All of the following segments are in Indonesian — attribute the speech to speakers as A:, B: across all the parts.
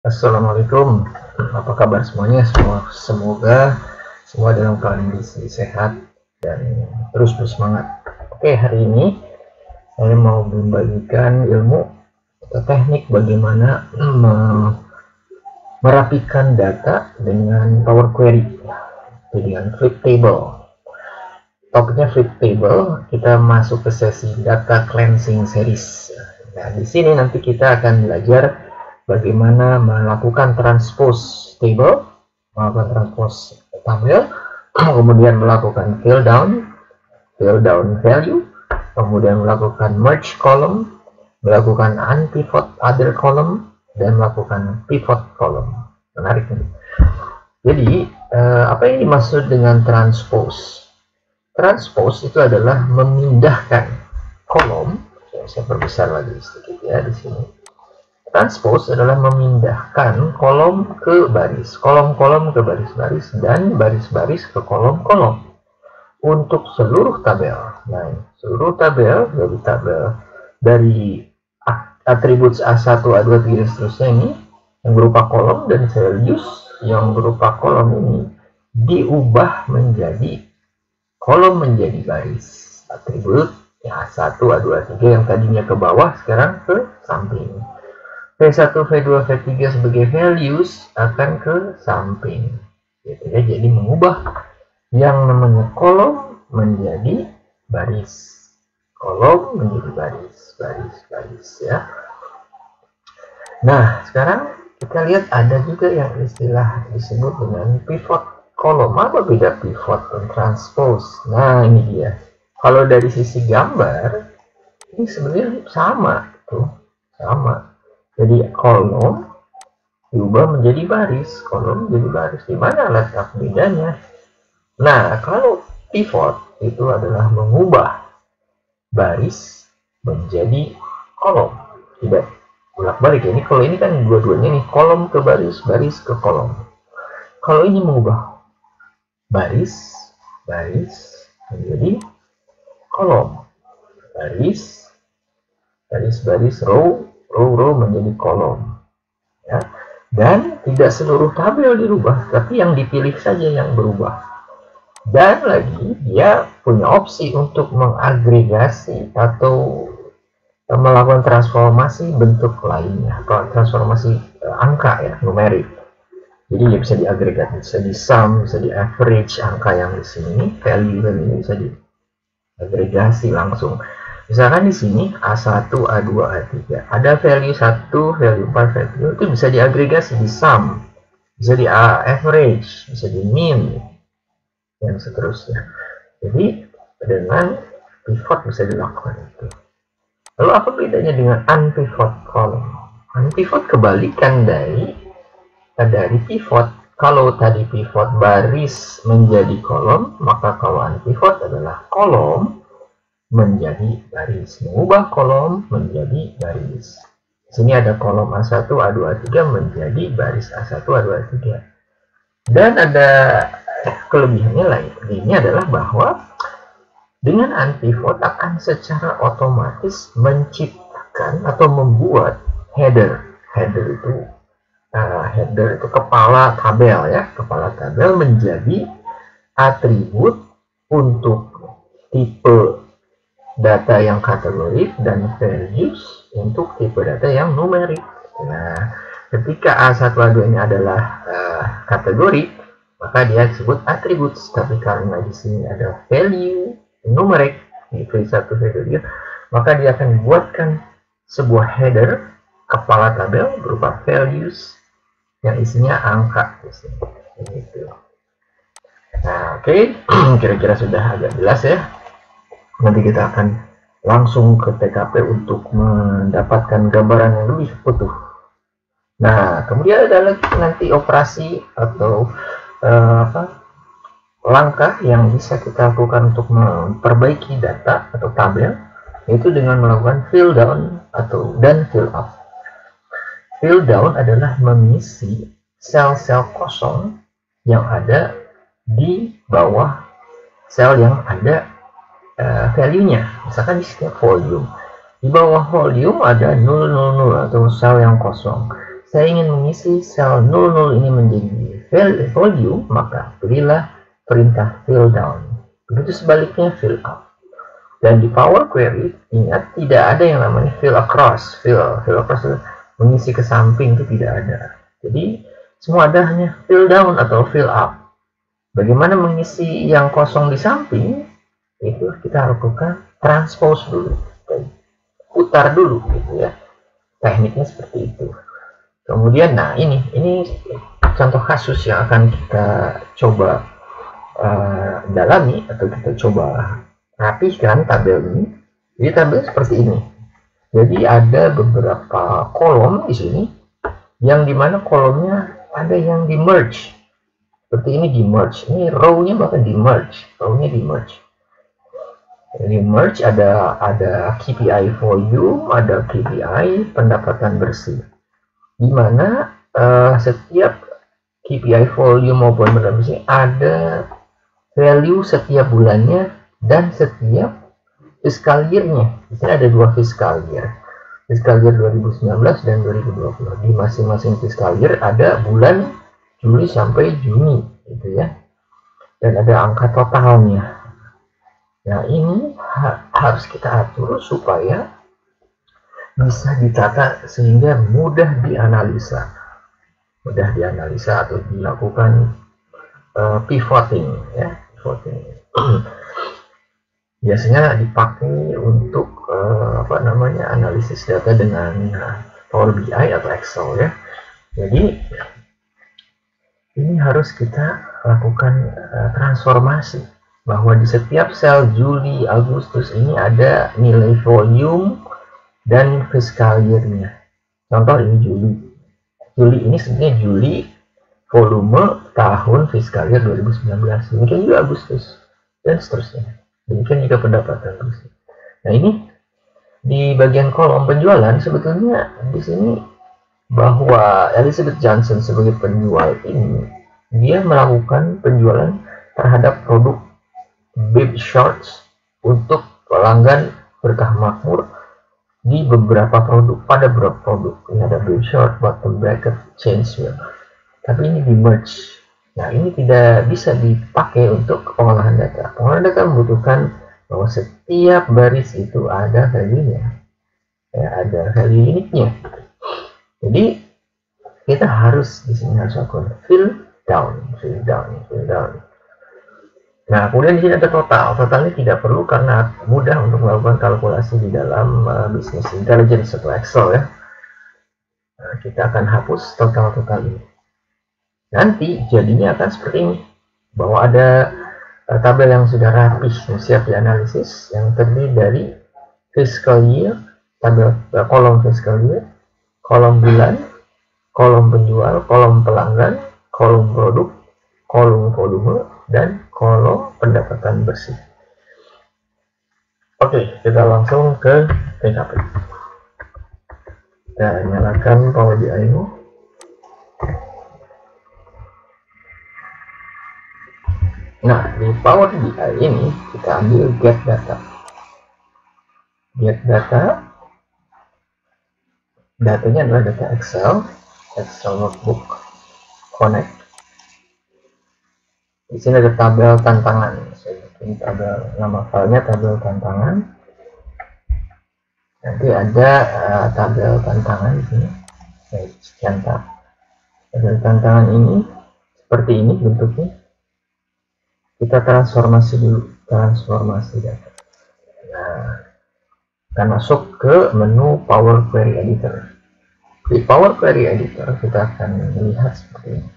A: Assalamualaikum, apa kabar semuanya? Semoga semua dalam keadaan sehat dan terus bersemangat. Oke, hari ini saya mau membagikan ilmu atau teknik bagaimana merapikan data dengan Power Query, dengan Flip Table. Topiknya Flip Table, kita masuk ke sesi Data Cleansing Series. Nah, di sini nanti kita akan belajar bagaimana melakukan transpose table, melakukan transpose tabel, kemudian melakukan fill down value, kemudian melakukan merge column, melakukan unpivot other column, dan melakukan pivot column. Menarik nih. Jadi, apa yang dimaksud dengan transpose? Transpose itu adalah memindahkan kolom. Saya perbesar lagi sedikit ya di sini. Transpose adalah memindahkan kolom ke baris, kolom-kolom ke baris-baris, dan baris-baris ke kolom-kolom untuk seluruh tabel. Nah, seluruh tabel dari dari atribut A1, A2, 3, dan seterusnya ini yang berupa kolom dan values yang berupa kolom ini diubah menjadi kolom menjadi baris. Atribut A1, A2, A3 yang tadinya ke bawah sekarang ke samping. V1, V2, V3 sebagai values akan ke samping. Gitu ya. Jadi mengubah yang namanya kolom menjadi baris. Kolom menjadi baris ya. Nah, sekarang kita lihat ada juga yang istilah disebut dengan pivot kolom. Apa beda pivot dan transpose? Nah, ini dia. Kalau dari sisi gambar, ini sebenarnya sama tuh, sama. Jadi kolom diubah menjadi baris, kolom menjadi baris. Di mana letak bedanya? Nah, kalau pivot itu adalah mengubah baris menjadi kolom. Tidak bolak-balik ya. Ini kalau ini kan dua-duanya nih, kolom ke baris, baris ke kolom. Kalau ini mengubah baris menjadi kolom, baris, row menjadi kolom ya. Dan tidak seluruh tabel dirubah, tapi yang dipilih saja yang berubah. Dan lagi dia punya opsi untuk mengagregasi atau melakukan transformasi bentuk lainnya, atau transformasi angka ya, numerik. Jadi dia bisa diagregat, bisa di sum, bisa di average angka yang di sini, value ini bisa diagregasi langsung. Misalkan di sini A1, A2, A3 ada value 1, value 4, value itu bisa diagregasi di sum, bisa di average, bisa di mean, dan seterusnya. Jadi dengan pivot bisa dilakukan itu. Lalu apa bedanya dengan unpivot column? Unpivot kebalikan dari pivot. Kalau tadi pivot baris menjadi kolom, maka kalau unpivot adalah kolom menjadi baris, mengubah kolom menjadi baris. Sini ada kolom A1, A2, A3 menjadi baris A1, A2, A3. Dan ada kelebihannya lain. Ini adalah bahwa dengan unpivot akan secara otomatis menciptakan atau membuat header. Header itu kepala tabel ya, kepala tabel menjadi atribut untuk tipe data yang kategorik dan values untuk tipe data yang numerik. Nah, ketika A1, A2 ini adalah kategori, maka dia disebut atribut. Tapi karena di sini ada value numerik di V1, V2, maka dia akan membuatkan sebuah header kepala tabel berupa values yang isinya angka di sini. Gitu. Nah, oke. Kira-kira sudah agak jelas ya. Nanti kita akan langsung ke TKP untuk mendapatkan gambaran yang lebih utuh. Nah, kemudian ada lagi nanti operasi atau langkah yang bisa kita lakukan untuk memperbaiki data atau tabel, yaitu dengan melakukan fill down dan fill up. Fill down adalah mengisi sel-sel kosong yang ada di bawah sel yang ada value-nya. Misalkan di setiap volume, di bawah volume ada 000 atau sel yang kosong. saya ingin mengisi sel 00 ini menjadi volume, maka pilihlah perintah fill down. Begitu sebaliknya fill up. Dan di Power Query, ingat tidak ada yang namanya fill across. Fill across itu mengisi ke samping, itu tidak ada. Jadi semua ada hanya fill down atau fill up. Bagaimana mengisi yang kosong di samping? Itu kita lakukan transpose dulu, putar dulu gitu ya. Tekniknya seperti itu. Kemudian, nah ini contoh kasus yang akan kita coba dalami atau kita coba rapihkan tabel ini. Jadi tabel seperti ini. Jadi ada beberapa kolom di sini, yang dimana kolomnya ada yang di merge. Seperti ini di merge. Ini row-nya bahkan di merge. Row-nya di merge. Di merge ada KPI volume, ada KPI pendapatan bersih. Di mana setiap KPI volume maupun pendapatan bersih ada value setiap bulannya dan setiap fiscal year-nya. Di sini ada dua fiscal year. Fiscal year 2019 dan 2020. Di masing-masing fiscal year ada bulan Juli sampai Juni gitu ya. Dan ada angka totalnya. Nah, ini harus kita atur supaya bisa ditata sehingga mudah dianalisa. Mudah dianalisa atau dilakukan pivoting ya, pivoting. Biasanya dipakai untuk analisis data dengan Power BI atau Excel ya. Jadi ini harus kita lakukan transformasi, bahwa di setiap sel Juli, Agustus ini ada nilai volume dan fiscal year-nya. Contoh ini Juli. Juli ini sebenarnya Juli volume tahun fiskal year 2019. Demikian juga Agustus dan seterusnya. Demikian juga pendapatan bersih. Nah, ini di bagian kolom penjualan sebetulnya di sini bahwa Elizabeth Johnson sebagai penjual ini dia melakukan penjualan terhadap produk Baby Shorts untuk pelanggan Berkah Makmur di beberapa produk, pada beberapa produk. Ini ada Baby Short, bottom bracket, change wheel. Tapi ini di merge. Nah, ini tidak bisa dipakai untuk pengolahan data. Pengolahan data membutuhkan bahwa setiap baris itu ada value-nya, ya, ada value unitnya. Jadi kita harus di sini harus lakukan fill down. Nah, kemudian di sini ada total. Totalnya tidak perlu karena mudah untuk melakukan kalkulasi di dalam business intelligence atau Excel ya. Nah, kita akan hapus total ini. Nanti jadinya akan seperti ini, bahwa ada tabel yang sudah rapih, siap dianalisis, yang terdiri dari fiscal year, tabel kolom fiscal year, kolom bulan, kolom penjual, kolom pelanggan, kolom produk, kolom volume, dan kolom pendapatan bersih. Oke, kita langsung ke TKP. Kita nyalakan Power BI ini. Nah, di Power BI ini kita ambil get data. Get data, datanya adalah data Excel notebook, connect. Di sini ada tabel tantangan. Saya bikin tabel, nama filenya tabel tantangan. Nanti ada tabel tantangan di sini. Saya centang. Tabel tantangan ini seperti ini bentuknya. Kita transformasi dulu, transformasi data. Nah, kita masuk ke menu Power Query Editor. Di Power Query Editor kita akan melihat seperti ini.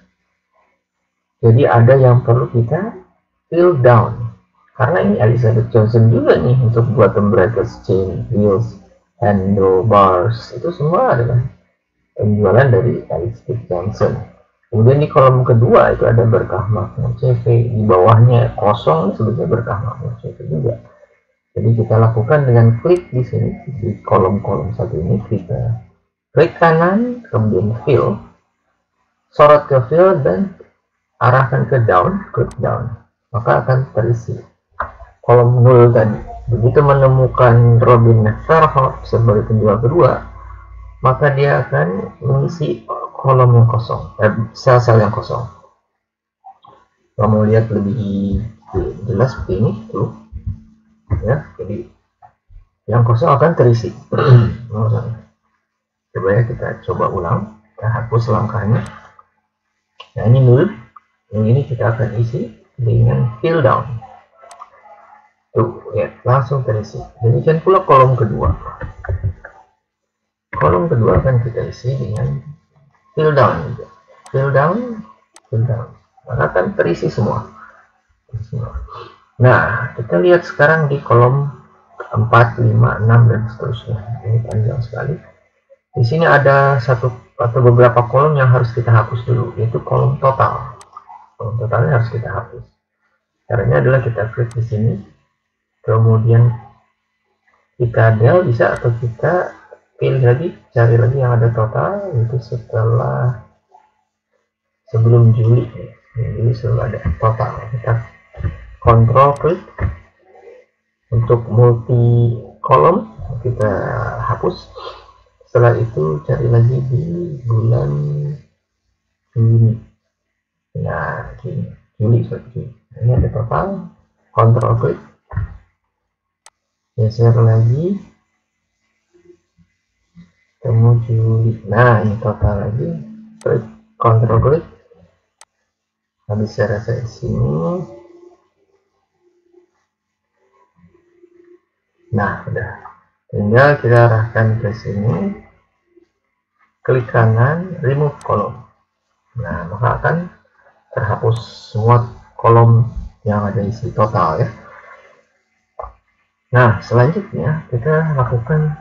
A: Jadi ada yang perlu kita fill down. Karena ini Elizabeth Johnson juga nih untuk bottom brackets, chain, wheels, handlebars. Itu semua adalah penjualan dari Elizabeth Johnson. Kemudian di kolom kedua itu ada Berkah Makmur CV, di bawahnya kosong sebetulnya Berkah Makmur CV juga. Jadi kita lakukan dengan klik di sini di kolom-kolom satu ini, kita klik kanan, kemudian fill, sorot ke fill dan arahkan ke down, klik down, maka akan terisi kolom 0 tadi. Begitu menemukan Robin Fairhope sebagai penjual kedua, maka dia akan mengisi kolom yang kosong, sel-sel yang kosong. Kalau mau lihat lebih jelas seperti ini tuh, ya. Jadi yang kosong akan terisi. Coba ya, kita coba ulang, kita hapus langkahnya. Nah ini nul, yang ini kita akan isi dengan fill down. Tuh ya, langsung terisi. Demikian pula kolom kedua. Kolom kedua akan kita isi dengan fill down. Fill down, maka akan terisi semua. Nah, kita lihat sekarang di kolom 4, 5, 6 dan seterusnya. Ini panjang sekali. Di sini ada satu atau beberapa kolom yang harus kita hapus dulu, yaitu kolom total. Kolom totalnya harus kita hapus. Caranya adalah kita klik di sini, kemudian kita del bisa, atau kita pilih lagi, cari lagi yang ada total, itu setelah sebelum Juli. Juli selalu ada total. Kita kontrol klik untuk multi kolom, kita hapus. Setelah itu cari lagi di bulan Juni. Nah, Juli seperti ini ada total, kontrol klik, geser lagi, ketemu Juli. Nah, ini total lagi, klik, kontrol klik, habis saya rasa di sini. Nah, udah. Tinggal kita arahkan ke sini, klik kanan, remove kolom. Nah, maka akan terhapus semua kolom yang ada isi total ya. Nah, selanjutnya kita lakukan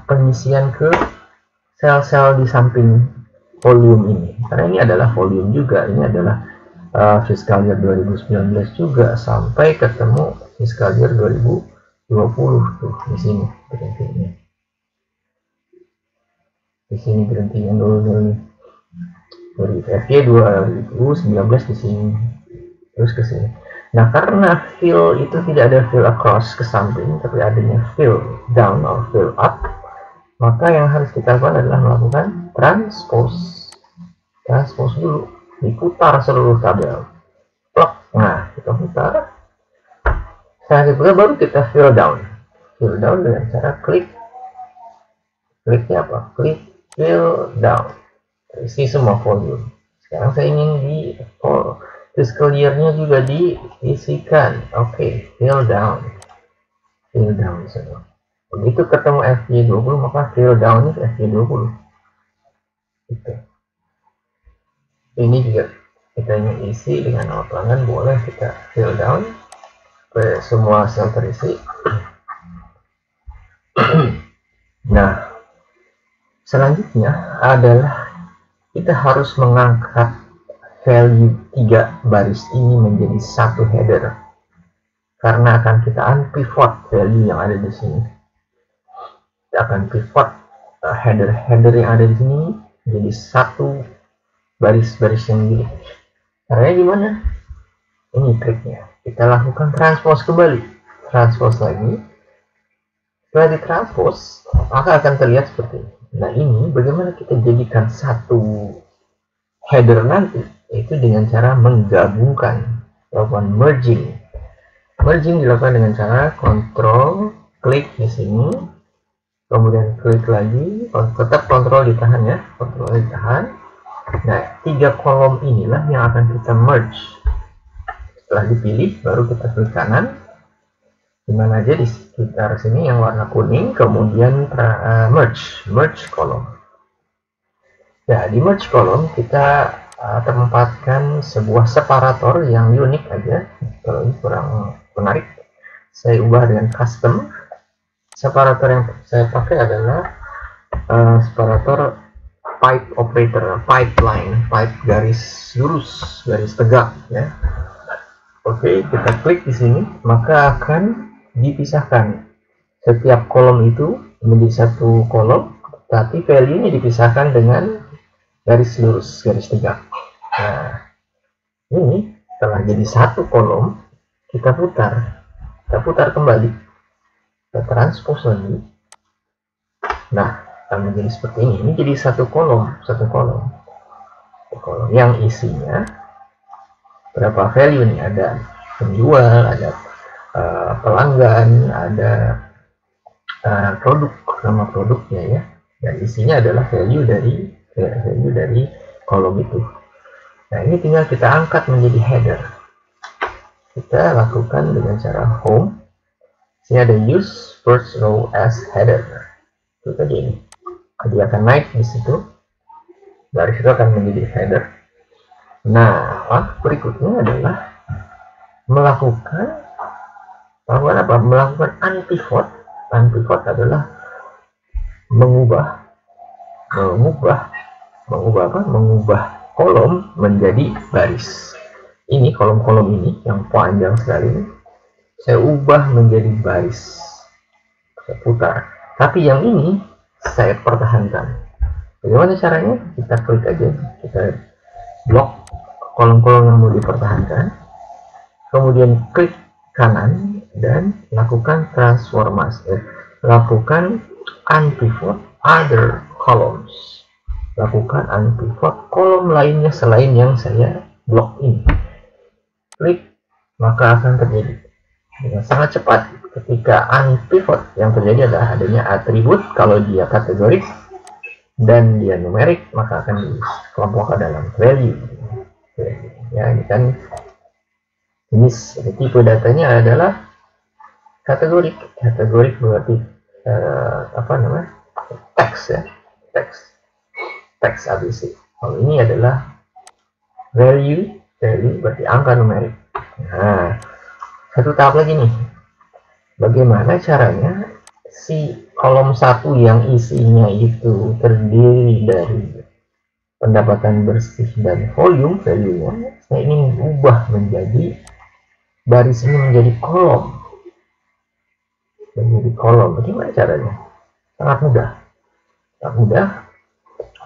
A: pengisian ke sel-sel di samping volume ini. Karena ini adalah volume juga, ini adalah fiscal year 2019 juga sampai ketemu fiscal year 2020 tuh di sini berhentinya. Di sini berhentinya dulu. Dari FY 2019 di sini, terus ke sini. Nah, karena fill itu tidak ada fill across ke samping, tapi adanya fill down or fill up, maka yang harus kita lakukan adalah melakukan transpose. Transpose dulu, diputar seluruh tabel. Plok. Nah, kita putar. Selanjutnya baru kita fill down. Fill down dengan cara klik. Kliknya apa? Klik fill down. Isi semua volume. Sekarang saya ingin di fiscal year-nya juga diisikan. Oke, fill down. Fill down semua. Begitu ketemu FY20, maka fill down itu FY20. Gitu. Ini juga kita ingin isi dengan nama pelanggan, boleh kita fill down ke semua sel terisi. Nah, selanjutnya adalah kita harus mengangkat value 3 baris ini menjadi satu header, karena akan kita unpivot value yang ada di sini. Kita akan pivot header yang ada di sini menjadi satu baris-baris yang gini. Caranya gimana? Ini triknya. Kita lakukan transpose kembali, transpose lagi. Setelah ditranspose, maka akan terlihat seperti ini. Nah, ini bagaimana kita jadikan satu header nanti, yaitu dengan cara menggabungkan, lakukan merging. Merging dilakukan dengan cara kontrol klik di sini, kemudian klik lagi, tetap kontrol ditahan ya, kontrol ditahan. Nah, 3 kolom inilah yang akan kita merge. Setelah dipilih, baru kita klik kanan, dimana aja di sekitar sini yang warna kuning, kemudian merge kolom. Ya, di merge kolom kita tempatkan sebuah separator yang unik aja. Kalau ini kurang menarik, saya ubah dengan custom. Separator yang saya pakai adalah separator pipe operator, pipeline, pipe garis lurus, garis tegak ya. Oke, kita klik di sini, maka akan dipisahkan setiap kolom itu menjadi satu kolom, tapi value-nya dipisahkan dengan garis lurus, garis tegak. Nah, ini setelah jadi satu kolom, kita putar kembali, kita transpose lagi. Nah, akan menjadi seperti ini. Ini jadi satu kolom yang isinya berapa value nih, ada penjual, ada pelanggan, ada produk, nama produknya ya, dan isinya adalah value dari kolom itu. Nah, ini tinggal kita angkat menjadi header. Kita lakukan dengan cara home. Sini ada use first row as header. Itu tadi ini. Dia akan naik di situ. Dari situ akan menjadi header. Nah, berikutnya adalah melakukan unpivot. Unpivot adalah mengubah kolom menjadi baris. Ini kolom-kolom ini yang panjang sekali ini, saya ubah menjadi baris, saya putar. Tapi yang ini saya pertahankan. Bagaimana caranya? Kita klik aja, kita blok kolom-kolom yang mau dipertahankan, kemudian klik kanan dan lakukan transformasi, lakukan unpivot other columns, lakukan unpivot kolom lainnya selain yang saya blok ini. Klik, maka akan terjadi dengan sangat cepat. Ketika unpivot, yang terjadi adalah adanya atribut. Kalau dia kategorik dan dia numerik, maka akan dikelompokkan dalam value. Ya, ini kan ini tipe datanya adalah kategorik. Kategorik berarti teks ya, teks ABC. Kalau ini adalah value berarti angka numerik. Nah, satu tahap lagi nih. Bagaimana caranya si kolom 1 yang isinya itu terdiri dari pendapatan bersih dan volume value-nya, saya ingin ubah menjadi baris ini menjadi kolom. Bagaimana caranya? Sangat mudah.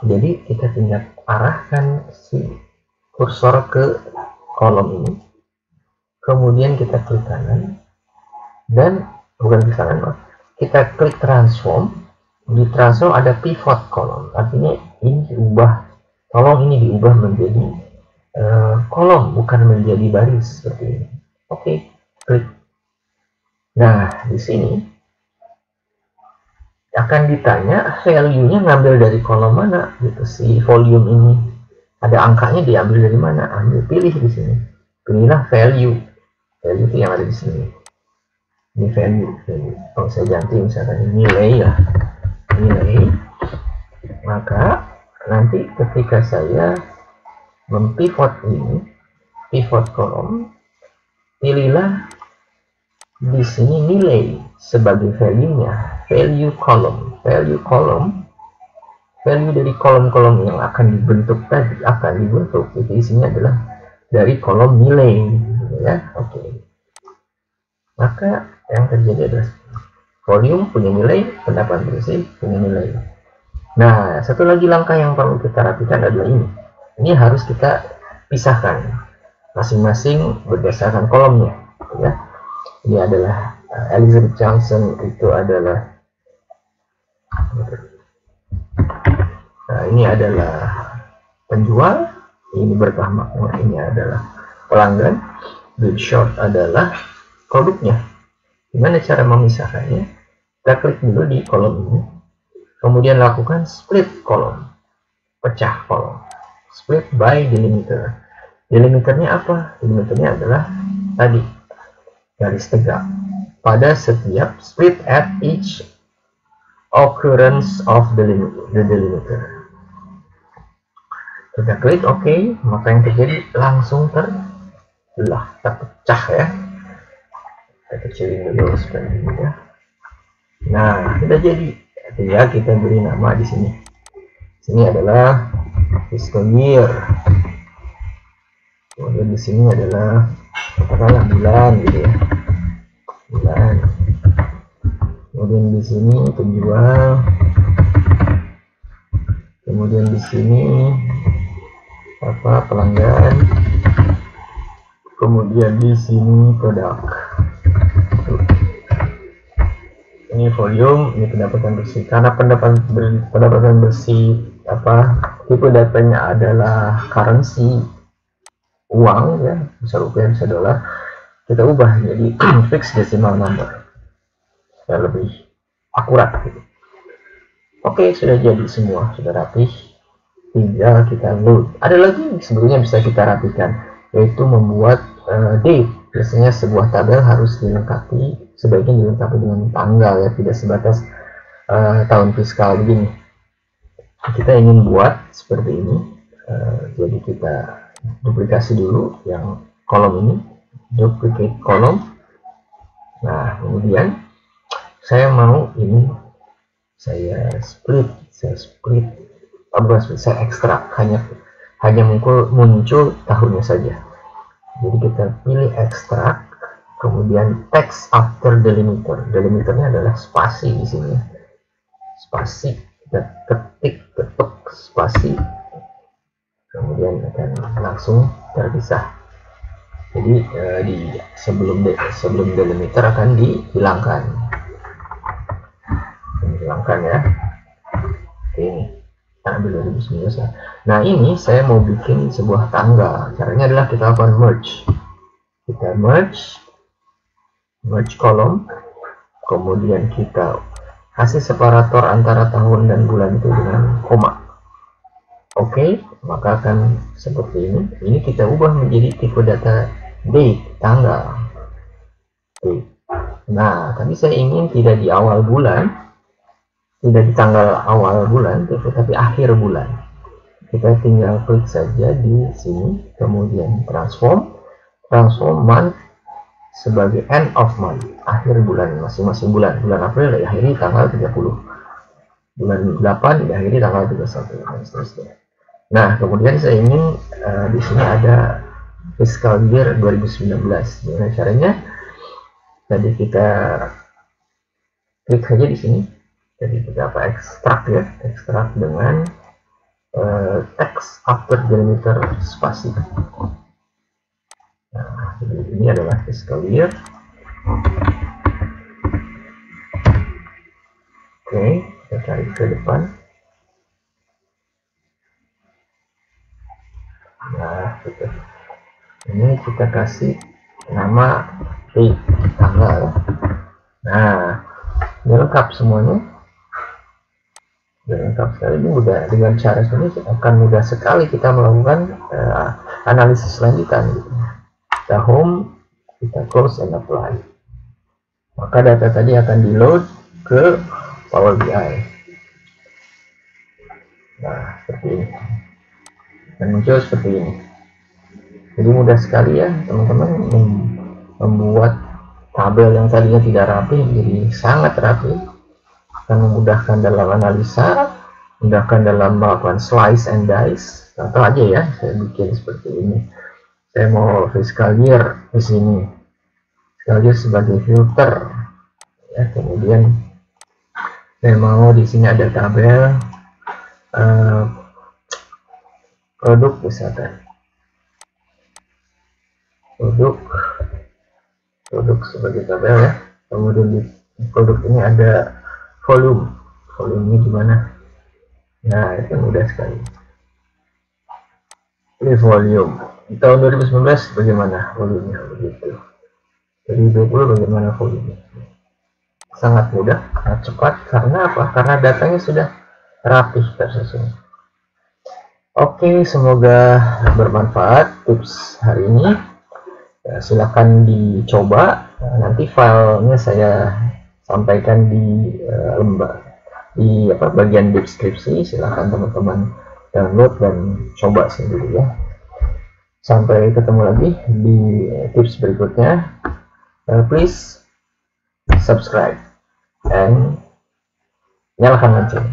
A: Jadi kita tinggal arahkan si kursor ke kolom ini, kemudian kita klik kanan dan kita klik transform. Di transform ada pivot kolom, artinya ini diubah menjadi kolom, bukan menjadi baris seperti ini. Oke, klik. Nah, di sini akan ditanya value-nya ngambil dari kolom mana gitu. Si volume ini ada angkanya, diambil dari mana? Pilih di sini. Pilihlah value itu yang ada di sini. Ini value. Kalau saya ganti misalkan ini nilai. Maka nanti ketika saya mempivot ini, pivot kolom, pilihlah di sini nilai sebagai value-nya. Value dari kolom-kolom yang akan dibentuk tadi itu isinya adalah dari kolom nilai ya. Oke. Maka yang terjadi adalah volume punya nilai, pendapatan bersih punya nilai. Nah, satu lagi langkah yang perlu kita rapikan adalah ini. Ini harus kita pisahkan masing-masing berdasarkan kolomnya ya. Ini adalah Elizabeth Johnson, itu adalah ini adalah penjual, ini berkah makna, ini adalah pelanggan, Big Short adalah produknya. Gimana cara memisahkannya? Kita klik dulu di kolom ini, kemudian lakukan split kolom, pecah kolom, split by delimiter. Delimiternya apa? Delimiternya adalah tadi garis tegak pada setiap split at each occurrence of the delimiter. Kita klik OK, maka yang terjadi langsung terbelah, terpecah ya. Kita kecilin dulu supaya mudah. Nah, sudah jadi. Ya, kita beri nama di sini. Sini adalah fiscal year. Kemudian di sini adalah katakanlah bulan gitu ya. Bulan. Kemudian di sini penjual. Kemudian di sini pelanggan. Kemudian di sini produk. Ini Ini volume, ini pendapatan bersih. Karena pendapatan bersih tipe datanya adalah currency, uang ya, bisa rupiah bisa dolar, kita ubah jadi fixed decimal number supaya lebih akurat gitu. Oke, sudah jadi semua, sudah rapih, tinggal kita load. Ada lagi sebetulnya bisa kita rapikan, yaitu membuat date. Biasanya sebuah tabel harus dilengkapi, sebaiknya dilengkapi dengan tanggal ya, tidak sebatas tahun fiskal begini. Kita ingin buat seperti ini, jadi kita duplikasi dulu yang kolom ini, duplicate kolom. Nah, kemudian saya mau ini saya split, saya ekstrak, hanya muncul tahunnya saja. Jadi kita pilih ekstrak, kemudian text after delimiter. Delimiternya adalah spasi di sini, spasi, kita ketuk spasi, kemudian akan langsung terpisah. Jadi sebelum delimiter akan dihilangkan ya. Oke, ini ambil 2019 ya. Nah, ini saya mau bikin sebuah tanggal. Caranya adalah kita lakukan merge. Kita merge kolom, kemudian kita kasih separator antara tahun dan bulan itu dengan koma. Oke, maka akan seperti ini. Ini kita ubah menjadi tipe data date, tanggal. Oke. Nah, tapi saya ingin tidak di awal bulan, tidak di tanggal awal bulan, tapi akhir bulan. Kita tinggal klik saja di sini, kemudian transform month sebagai end of month, akhir bulan masing-masing bulan. Bulan April diakhiri tanggal 30, bulan 8 diakhiri tanggal 31, dan seterusnya. Nah, kemudian saya ingin di sini ada fiscal year 2019. Gimana caranya? Tadi kita klik saja di sini. Jadi kita ekstrak ya, ekstrak dengan text after delimiter spasi. Nah, jadi ini adalah fiscal year. Oke, kita cari ke depan. Nah, gitu. Ini kita kasih nama tanggal. Nah, ini lengkap semuanya. Lengkap sekali, ini mudah. Dengan cara ini akan mudah sekali kita melakukan analisis lanjutan gitu. Kita home, kita close and apply, maka data tadi akan di load ke Power BI. Nah, seperti ini, dan muncul seperti ini. Jadi mudah sekali ya teman-teman membuat tabel yang tadinya tidak rapi jadi sangat rapi. Akan memudahkan dalam analisa, memudahkan dalam melakukan slice and dice. Contoh aja ya, saya bikin seperti ini. Saya mau fiscal year di sini, fiscal year sebagai filter. Ya, kemudian saya mau di sini ada tabel produk misalkan, produk sebagai tabel ya. Kemudian di produk ini ada volumenya gimana. Nah, itu mudah sekali. Ini volume di tahun 2019 bagaimana volumenya, begitu. Jadi 20 bagaimana volumenya. Sangat mudah, sangat cepat. Karena apa? Karena datanya sudah rapih tersusun. Oke, semoga bermanfaat tips hari ini. Ya, silakan dicoba. Nanti filenya saya sampaikan di bagian deskripsi. Silahkan teman-teman download dan coba sendiri ya. Sampai ketemu lagi di tips berikutnya. Please subscribe and nyalakan lonceng.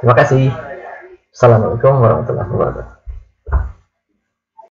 A: Terima kasih. Assalamualaikum warahmatullahi wabarakatuh.